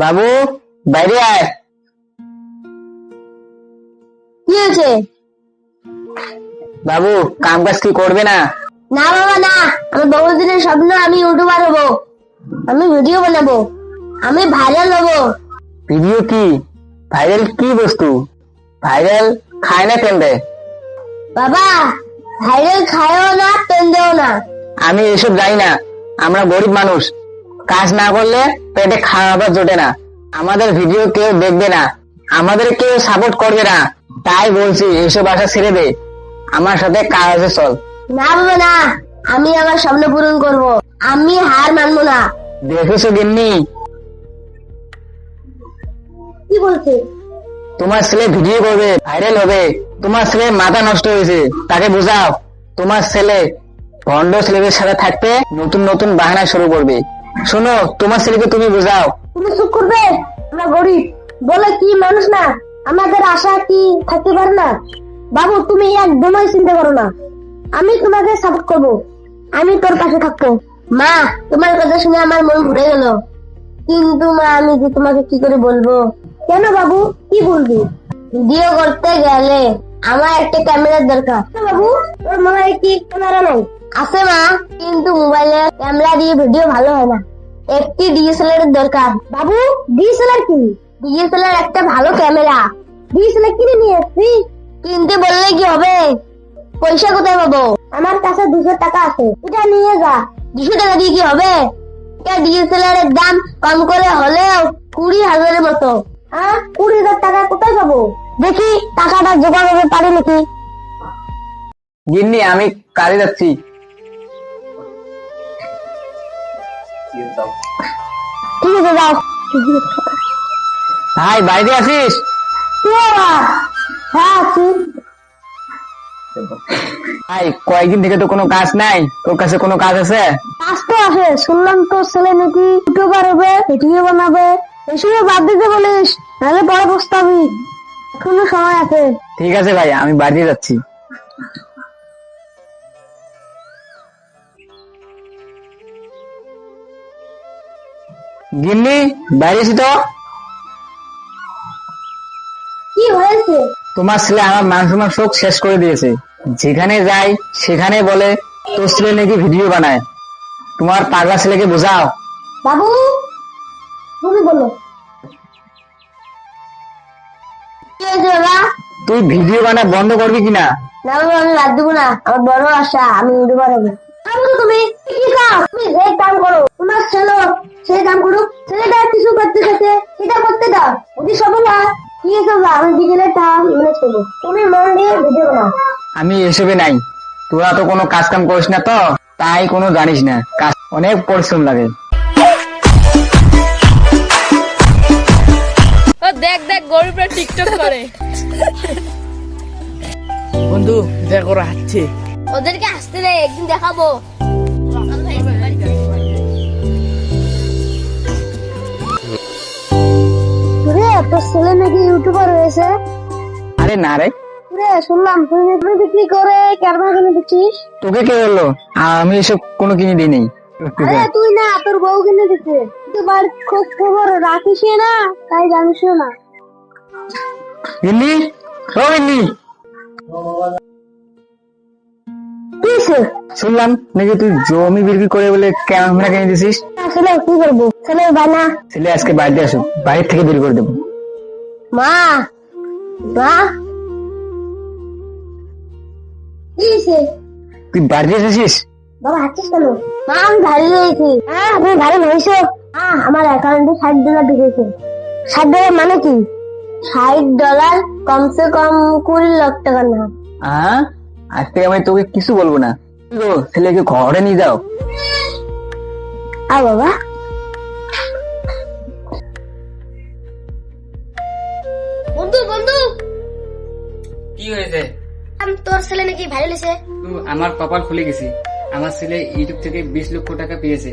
বাবু, বাইরে আয়। কি হয়েছে? বাবু, কাম কাজ কি করবে না? না বাবা না, আমার বহুদিনের স্বপ্ন আমি ইউটিউবার হবো, আমি ভিডিও বানাবো, আমি ভাইরাল হবো। ভিডিও কি? ভাইরাল কি বস্তু? ভাইরাল খায় না কেন দেয়? বাবা, ভাইরাল খায়ও না, পেন্দেও না। আমি এসব জানি না। আমরা গরিব মানুষ, কাজ না করলে পেটে খাবার জোটে না। আমাদের ভিডিও কেউ দেখবে না, আমাদের কেউ সাপোর্ট করবে না। তাই বলছি এসব আশা ছেড়ে দে, আমার সাথে কাজে চল। না বাবা না, আমি আমার স্বপ্ন পূরণ করব, আমি হার মানবো না। দেখেছো গিন্নি, কি বলছে? তোমার ছেলে ভিডিও করবে, ভাইরাল হবে। তোমার ছেলে মাথা নষ্ট হয়েছে, তাকে বোঝাও। তোমার ছেলে ভন্ড ছেলেদের সাথে থাকতে নতুন নতুন বাহানা শুরু করবে। শোনো, তোমার ছেলেকে তুমি বোঝাও। তুমি চুপ করবে? আমরা গরিব বলে কি মানুষ না, আমাদের আশা কি থাকতে পারে না? বাবু, তুমি একদমই চিন্তা করো না, আমি তোমাকে সাপোর্ট করব, আমি তোর পাশে থাকবো। মা, তোমার কথা শুনে আমার মন ভরে গেল, কিন্তু মা আমি যে তোমাকে কি করে বলবো? কেন বাবু, কি বলবি? ভিডিও করতে গেলে আমার একটা ক্যামেরার দরকার। বাবু, ওর মোবাইলে কি ক্যামেরা নাই? আছে মা, কিন্তু মোবাইলে ক্যামেরা দিয়ে ভিডিও ভালো হয় না, একটি ডিএসএলআর এর দরকার। বাবু, ডিএসএলআর কি? ডিএসএলআর একটা ভালো ক্যামেরা। ডিএসএলআর কিনে নিয়ে এসছি, কিনতে বললে কি হবে? পয়সা কোথায় পাবো? আমার কাছে 200 টাকা আছে, এটা নিয়ে যা। 200 টাকা দিয়ে কি হবে? এটা ডিএসএলআর এর দাম কম করে হলেও 20,000 মতো। 20,000 টাকা কোথায় পাবো? দেখি টাকাটা জোগাড় করতে পারি নাকি। গিন্নি, আমি কাজে যাচ্ছি। ঠিক আছে, যাও। ভাই, বাড়িতে আছিস? কি বাবা? হ্যাঁ আছি। ভাই, কয়েকদিন থেকে তো কোনো কাজ নাই, তোর কাছে কোনো কাজ আছে? কাজ তো আছে, শুনলাম তোর ছেলে নাকি ইউটিউবার হবে, ভিডিও বানাবে। এসবে বাদ দিতে বলিস, নাহলে পরে পস্তাবি। এখনো সময় আছে। ঠিক আছে ভাই, আমি বাড়িতে যাচ্ছি। গিন্নি, বাইরে এসি তো। কি হয়েছে? তোমার ছেলে আমার মান সম্মান সব শেষ করে দিয়েছে। যেখানে যাই সেখানে বলে তোর ছেলে নাকি ভিডিও বানায়। তোমার পাগলা ছেলেকে বোঝাও। বাবু, তুমি বলো। কি হয়েছে বাবা? তুই ভিডিও বানা বন্ধ করবি কিনা? না বাবা, আমি বাদ দেবো না, আমার বড় আশা আমি ইউটিউবার হবো। তুমি কি কাজ? তুমি যে কাম করো, তোমার ছেলে সে কাম করুক, ছেলেটা কিছু করতে চাইছে সেটা করতে দাও, যদি সফল হয় ঠিক আছে বাবা, আমি বিকেলে তা ম্যানেজ করবো, তুমি মন দিয়ে ভিডিও বানাও। আমি এসবে নাই। তোরা তো কোনো কাজ কাম করিস না, তো তাই কোনো জানিস না। কাজ অনেক পরিশ্রম লাগে। ও দেখ দেখ, গরিবরা টিকটক করে। বন্ধু, দেখো ওরা হাঁটছে। ওদেরকে আসতে দে, একদিন দেখাবো। তোর ছেলে নাকি ইউটিউবার হয়েছে? আরে না রে, শুনলাম তুই বিক্রি করে ক্যামেরা কিনে দিচ্ছিস। তোকে কে বললো? আমি এসব কোনো কিনে দিই নেই। আরে তুই না, তোর বউ কিনে দিচ্ছে। তুই বাড়ির খোঁজ খবর রাখিস না, তাই জানিস না। গিন্নি, ও গিন্নি, শুনলাম নাকি তুই জমি বিক্রি করে বলে ক্যামেরা কিনে দিছিস। আসলে কি করবো, ছেলে বানা। ছেলে আজকে বাড়িতে আসুক, বাড়ির থেকে বের করে দেবো। মা, মা, কি হয়েছে? তুই বাড়িতে এসেছিস? বাবা হাঁটছিস কেন? মা, আমি ভারী হয়েছি। হ্যাঁ, তুমি ভারী হয়েছো। হ্যাঁ, আমার অ্যাকাউন্টে $60 ঢুকেছে। $60 মানে কি? $60 কমসে কম 20 লাখ টাকা না। আজকে আমি তোকে কিছু বলবো না। ছেলেকে ঘরে নিয়ে যাও। বাবা, বন্ধু বন্ধু, কি হয়েছে? তোর ছেলে নাকি ভাইরাল হয়েছে। আমার কপাল খুলে গেছি। আমার ছেলে ইউটিউব থেকে 20 লক্ষ টাকা পেয়েছে।